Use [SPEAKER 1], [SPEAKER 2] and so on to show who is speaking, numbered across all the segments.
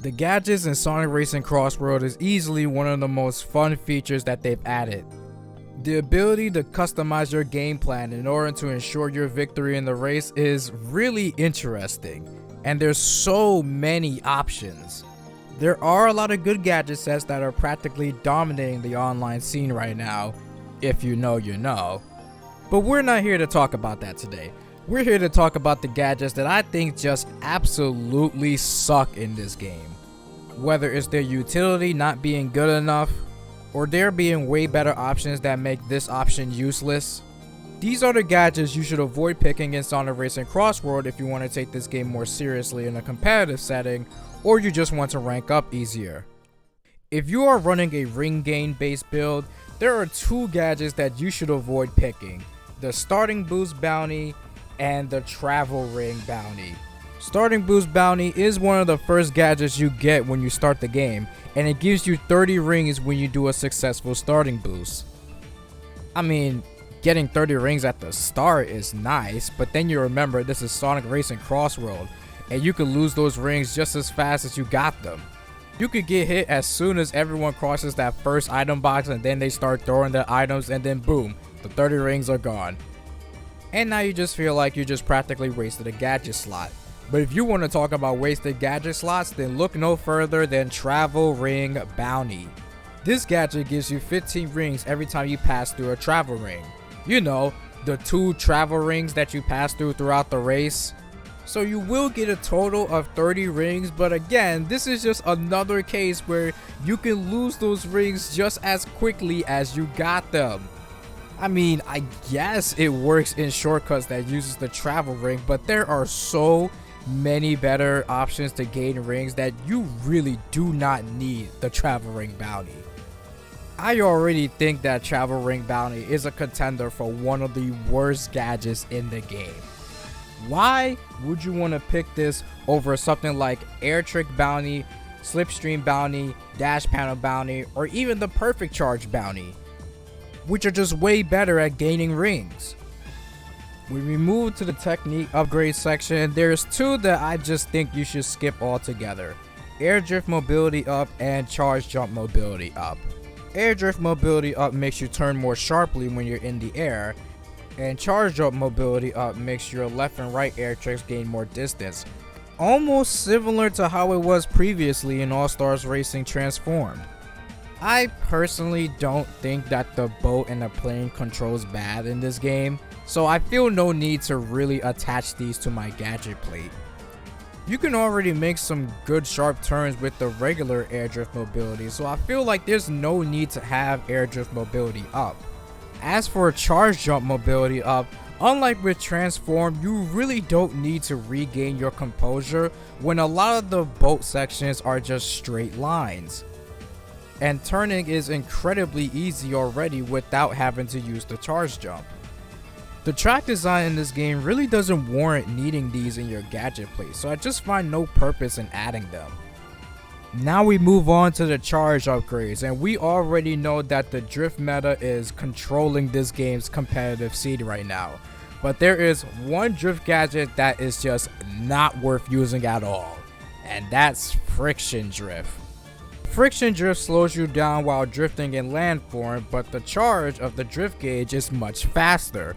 [SPEAKER 1] The gadgets in Sonic Racing Crossworld is easily one of the most fun features that they've added. The ability to customize your game plan in order to ensure your victory in the race is really interesting, and there's so many options. There are a lot of good gadget sets that are practically dominating the online scene right now. If you know, you know. But we're not here to talk about that today. We're here to talk about the gadgets that I think just absolutely suck in this game. Whether it's their utility not being good enough, or there being way better options that make this option useless. These are the gadgets you should avoid picking in Sonic Racing Crossworld if you want to take this game more seriously in a competitive setting, or you just want to rank up easier. If you are running a ring gain based build, there are two gadgets that you should avoid picking: the starting boost bounty and the travel ring bounty. Starting boost bounty is one of the first gadgets you get when you start the game, and it gives you 30 rings when you do a successful starting boost. I mean, getting 30 rings at the start is nice, but then you remember this is Sonic Racing Crossworld, and you could lose those rings just as fast as you got them. You could get hit as soon as everyone crosses that first item box, and then they start throwing the items, and then boom, the 30 rings are gone. And now you just feel like you just practically wasted a gadget slot. But if you want to talk about wasted gadget slots, then look no further than Travel Ring Bounty. This gadget gives you 15 rings every time you pass through a travel ring. You know, the 2 travel rings that you pass through throughout the race. So you will get a total of 30 rings, but again, this is just another case where you can lose those rings just as quickly as you got them. I mean, I guess it works in shortcuts that uses the travel ring, but there are so many better options to gain rings that you really do not need the travel ring bounty. I already think that travel ring bounty is a contender for one of the worst gadgets in the game. Why would you want to pick this over something like air trick bounty, slipstream bounty, dash panel bounty, or even the perfect charge bounty, which are just way better at gaining rings? When we move to the technique upgrade section, there's 2 that I just think you should skip altogether: air drift mobility up and charge jump mobility up. Air drift mobility up makes you turn more sharply when you're in the air, and charge jump mobility up makes your left and right air tricks gain more distance, almost similar to how it was previously in All Stars Racing Transformed. I personally don't think that the boat and the plane controls bad in this game, so I feel no need to really attach these to my gadget plate. You can already make some good sharp turns with the regular air drift mobility, so I feel like there's no need to have air drift mobility up. As for charge jump mobility up, unlike with Transform, you really don't need to regain your composure when a lot of the boat sections are just straight lines. And turning is incredibly easy already without having to use the charge jump. The track design in this game really doesn't warrant needing these in your gadget plate, so I just find no purpose in adding them. Now we move on to the charge upgrades, and we already know that the drift meta is controlling this game's competitive scene right now. But there is one drift gadget that is just not worth using at all, and that's friction drift. Friction drift slows you down while drifting in landform, but the charge of the drift gauge is much faster.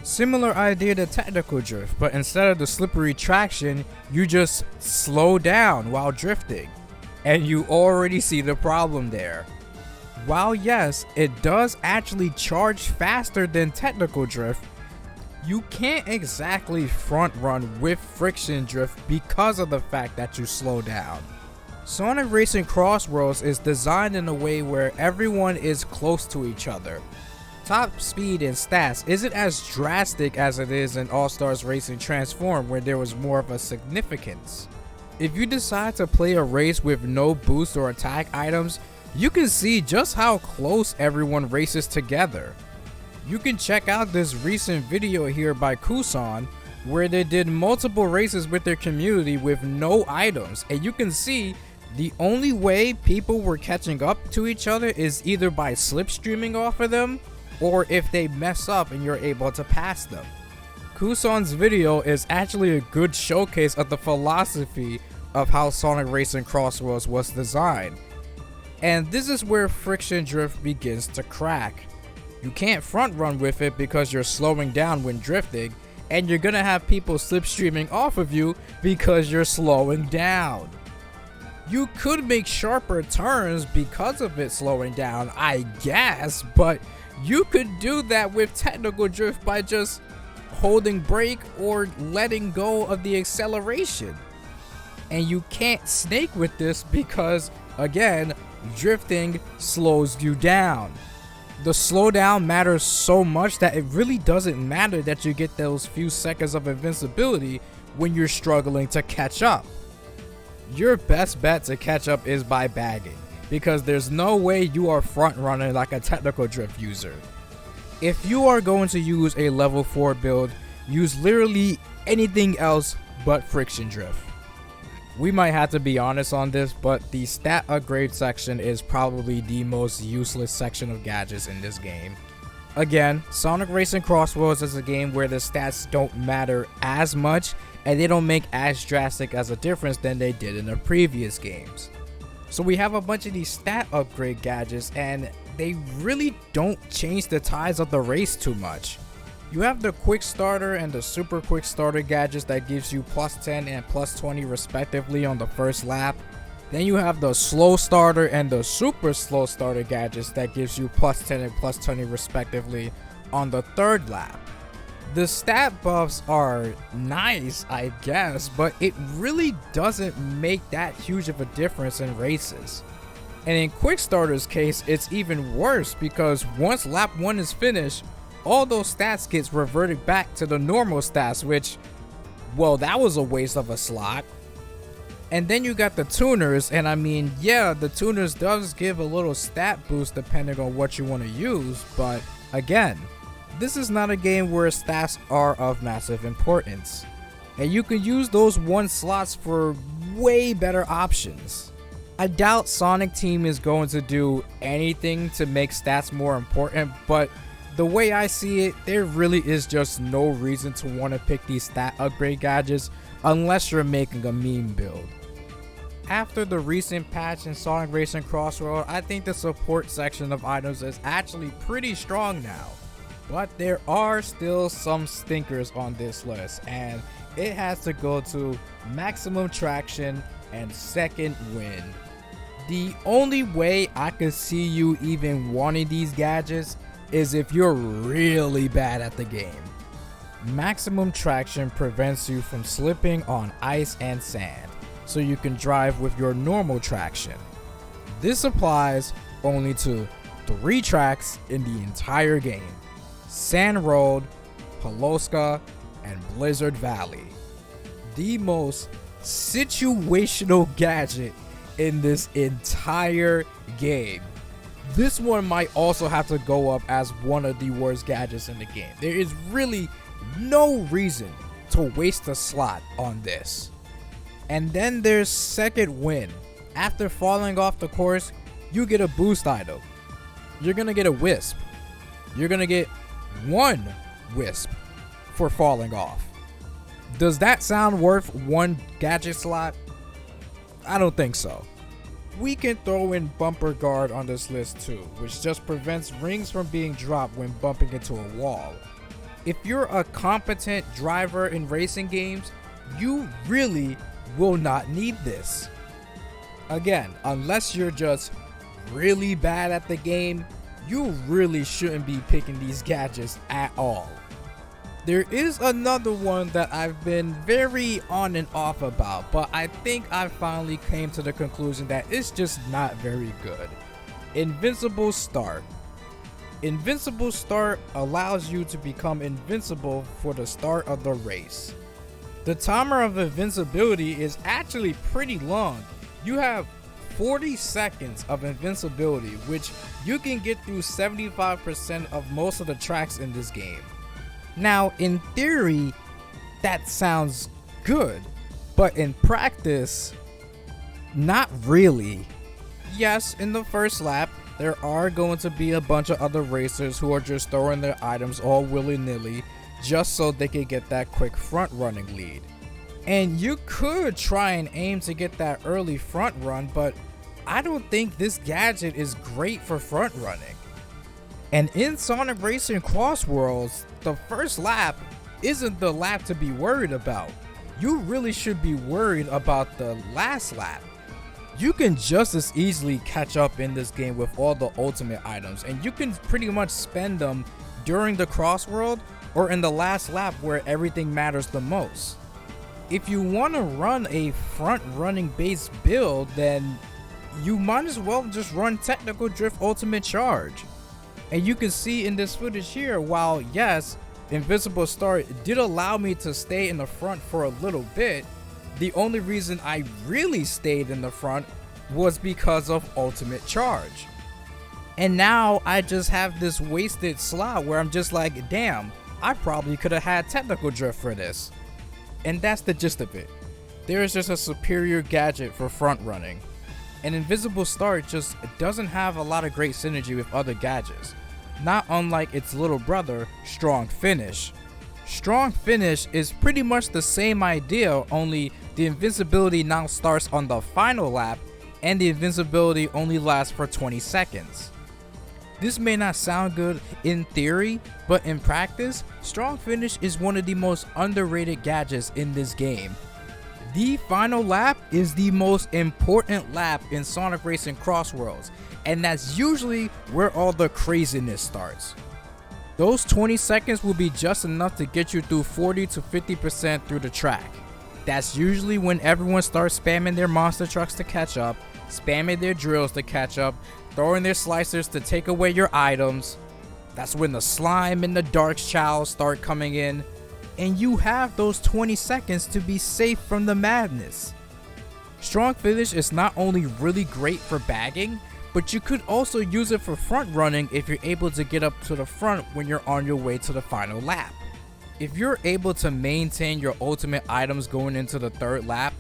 [SPEAKER 1] Similar idea to technical drift, but instead of the slippery traction, you just slow down while drifting. And you already see the problem there. While yes, it does actually charge faster than technical drift, you can't exactly front run with friction drift because of the fact that you slow down. Sonic Racing Crossworlds is designed in a way where everyone is close to each other. Top speed and stats isn't as drastic as it is in All Stars Racing Transform, where there was more of a significance. If you decide to play a race with no boost or attack items, you can see just how close everyone races together. You can check out this recent video here by Kusan, where they did multiple races with their community with no items, and you can see the only way people were catching up to each other is either by slipstreaming off of them, or if they mess up and you're able to pass them. Kusan's video is actually a good showcase of the philosophy of how Sonic Racing Crossworlds was designed. And this is where friction drift begins to crack. You can't front run with it because you're slowing down when drifting, and you're gonna have people slipstreaming off of you because you're slowing down. You could make sharper turns because of it slowing down, I guess, but you could do that with technical drift by just holding brake or letting go of the acceleration. And you can't snake with this because, again, drifting slows you down. The slowdown matters so much that it really doesn't matter that you get those few seconds of invincibility when you're struggling to catch up. Your best bet to catch up is by bagging, because there's no way you are front running like a technical drift user. If you are going to use a level 4 build, use literally anything else but friction drift. We might have to be honest on this, but the stat upgrade section is probably the most useless section of gadgets in this game. Again, Sonic Racing Crossworlds is a game where the stats don't matter as much, and they don't make as drastic as a difference than they did in the previous games. So we have a bunch of these stat upgrade gadgets, and they really don't change the tides of the race too much. You have the quick starter and the super quick starter gadgets that gives you plus 10 and plus 20 respectively on the first lap. Then you have the slow starter and the super slow starter gadgets that gives you plus 10 and plus 20 respectively on the third lap. The stat buffs are nice, I guess, but it really doesn't make that huge of a difference in races. And in quick starter's case, it's even worse because once lap 1 is finished, all those stats gets reverted back to the normal stats, which, well, that was a waste of a slot. And then you got the tuners, and I mean, yeah, the tuners does give a little stat boost depending on what you want to use, but again, this is not a game where stats are of massive importance. And you can use those 1 slots for way better options. I doubt Sonic Team is going to do anything to make stats more important, but the way I see it, there really is just no reason to want to pick these stat upgrade gadgets unless you're making a meme build. After the recent patch in Sonic Racing Crossworlds, I think the support section of items is actually pretty strong now. But there are still some stinkers on this list, and it has to go to maximum traction and second wind. The only way I could see you even wanting these gadgets is if you're really bad at the game. Maximum traction prevents you from slipping on ice and sand, so you can drive with your normal traction. This applies only to 3 tracks in the entire game: Sand Road, Poloska, and Blizzard Valley. The most situational gadget in this entire game. This one might also have to go up as one of the worst gadgets in the game. There is really no reason to waste a slot on this. And then there's second wind. After falling off the course, you get a boost item. You're gonna get a wisp. You're gonna get 1 wisp for falling off. Does that sound worth 1 gadget slot? I don't think so. We can throw in bumper guard on this list too, which just prevents rings from being dropped when bumping into a wall. If you're a competent driver in racing games, you really will not need this. Again, unless you're just really bad at the game, you really shouldn't be picking these gadgets at all. There is another one that I've been very on and off about, but I think I finally came to the conclusion that it's just not very good. Invincible Start. Invincible Start allows you to become invincible for the start of the race. The timer of invincibility is actually pretty long. You have 40 seconds of invincibility, which you can get through 75% of most of the tracks in this game. Now, in theory, that sounds good, but in practice, not really. Yes, in the first lap, there are going to be a bunch of other racers who are just throwing their items all willy-nilly just so they can get that quick front running lead. And you could try and aim to get that early front run, but I don't think this gadget is great for front running. And in Sonic Racing Crossworlds, the first lap isn't the lap to be worried about. You really should be worried about the last lap. You can just as easily catch up in this game with all the ultimate items, and you can pretty much spend them during the Crossworld or in the last lap where everything matters the most. If you want to run a front running based build, then you might as well just run Technical Drift Ultimate Charge. And you can see in this footage here, while yes, Invincible Start did allow me to stay in the front for a little bit, the only reason I really stayed in the front was because of Ultimate Charge. And now I just have this wasted slot where I'm just like, damn, I probably could have had Technical Drift for this. And that's the gist of it. There is just a superior gadget for front running. And Invincible Start just doesn't have a lot of great synergy with other gadgets. Not unlike its little brother, Strong Finish. Strong Finish is pretty much the same idea, only the invincibility now starts on the final lap and the invincibility only lasts for 20 seconds. This may not sound good in theory, but in practice, Strong Finish is one of the most underrated gadgets in this game. The final lap is the most important lap in Sonic Racing Crossworlds, and that's usually where all the craziness starts. Those 20 seconds will be just enough to get you through 40 to 50% through the track. That's usually when everyone starts spamming their monster trucks to catch up, spamming their drills to catch up, throwing their slicers to take away your items. That's when the slime and the dark chows start coming in, and you have those 20 seconds to be safe from the madness. Strong Finish is not only really great for bagging, but you could also use it for front running if you're able to get up to the front when you're on your way to the final lap. If you're able to maintain your ultimate items going into the third lap,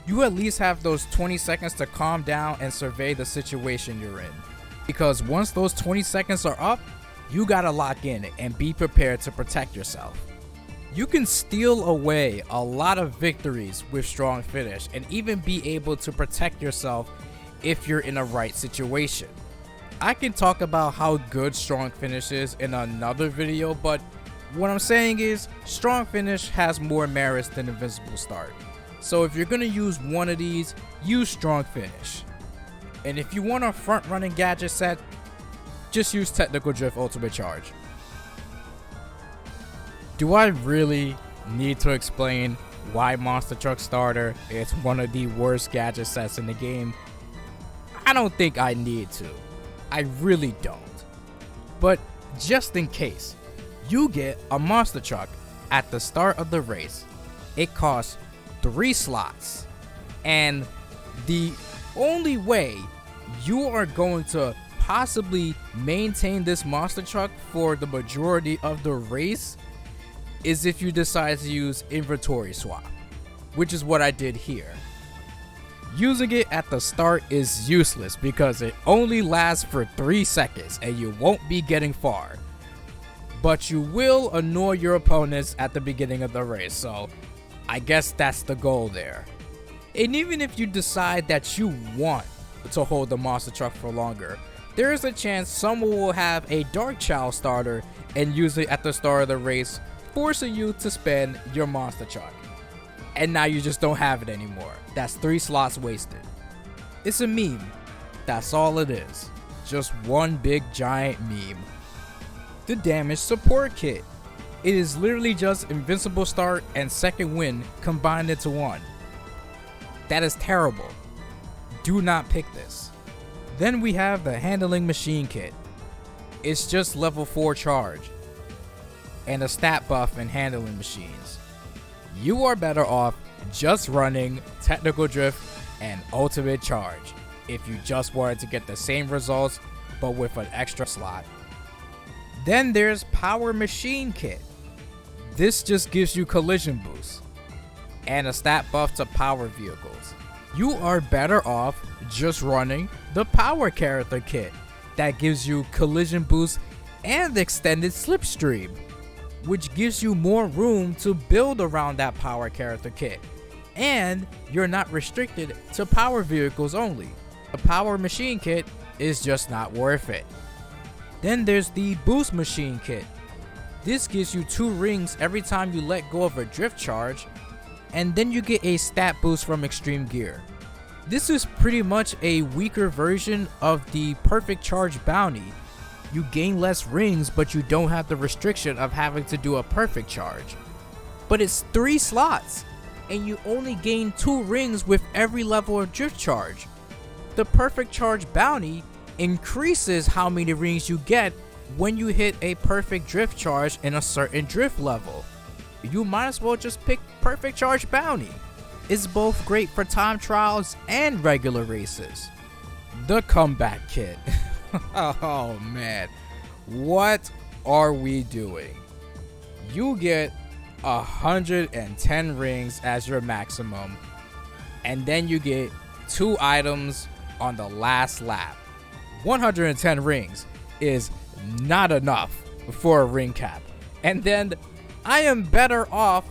[SPEAKER 1] you at least have those 20 seconds to calm down and survey the situation you're in. Because once those 20 seconds are up, you gotta lock in and be prepared to protect yourself. You can steal away a lot of victories with Strong Finish and even be able to protect yourself if you're in a right situation. I can talk about how good Strong Finish is in another video, but what I'm saying is Strong Finish has more merits than Invincible Start. So if you're gonna use one of these, use Strong Finish. And if you want a front running gadget set, just use Technical Drift Ultimate Charge. Do I really need to explain why Monster Truck Starter is one of the worst gadget sets in the game? I don't think I need to. I really don't. But just in case, you get a monster truck at the start of the race. It costs 3 slots. And the only way you are going to possibly maintain this monster truck for the majority of the race is if you decide to use inventory swap, which is what I did here. Using it at the start is useless because it only lasts for 3 seconds and you won't be getting far. But you will annoy your opponents at the beginning of the race, so I guess that's the goal there. And even if you decide that you want to hold the monster truck for longer, there is a chance someone will have a Dark Chow starter and use it at the start of the race, forcing you to spend your monster truck. And now you just don't have it anymore. That's 3 slots wasted. It's a meme. That's all it is. Just one big giant meme. The Damage Support Kit. It is literally just Invincible Start and Second Wind combined into one. That is terrible. Do not pick this. Then we have the Handling Machine Kit. It's just level 4 charge and a stat buff in handling machines. You are better off just running Technical Drift and Ultimate Charge if you just wanted to get the same results but with an extra slot. Then there's Power Machine Kit. This just gives you collision boost and a stat buff to power vehicles. You are better off just running the Power Character Kit that gives you collision boost and extended slipstream. which gives you more room to build around that power character kit. And you're not restricted to power vehicles only. A power machine kit is just not worth it. Then there's the boost machine kit. This gives you 2 rings every time you let go of a drift charge, and then you get a stat boost from extreme gear. This is pretty much a weaker version of the perfect charge bounty. You gain less rings, but you don't have the restriction of having to do a perfect charge. But it's 3 slots, and you only gain 2 rings with every level of drift charge. The perfect charge bounty increases how many rings you get when you hit a perfect drift charge in a certain drift level. You might as well just pick perfect charge bounty. It's both great for time trials and regular races. The comeback kit. Oh man, what are we doing? You get 110 rings as your maximum, and then you get 2 items on the last lap. 110 rings is not enough for a ring cap, and then I am better off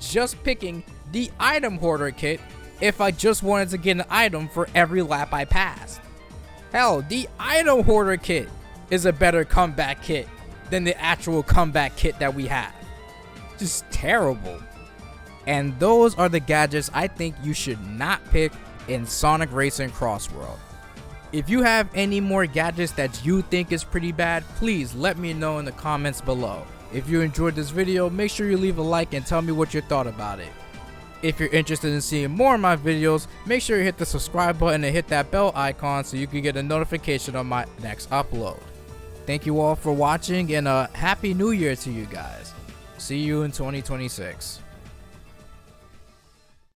[SPEAKER 1] just picking the item hoarder kit if I just wanted to get an item for every lap I passed. Hell, the item hoarder kit is a better comeback kit than the actual comeback kit that we have. Just terrible. And those are the gadgets I think you should not pick in Sonic Racing Crossworld. If you have any more gadgets that you think is pretty bad, please let me know in the comments below. If you enjoyed this video, make sure you leave a like and tell me what you thought about it. If you're interested in seeing more of my videos, make sure you hit the subscribe button and hit that bell icon so you can get a notification on my next upload. Thank you all for watching, and a happy new year to you guys. See you in 2026.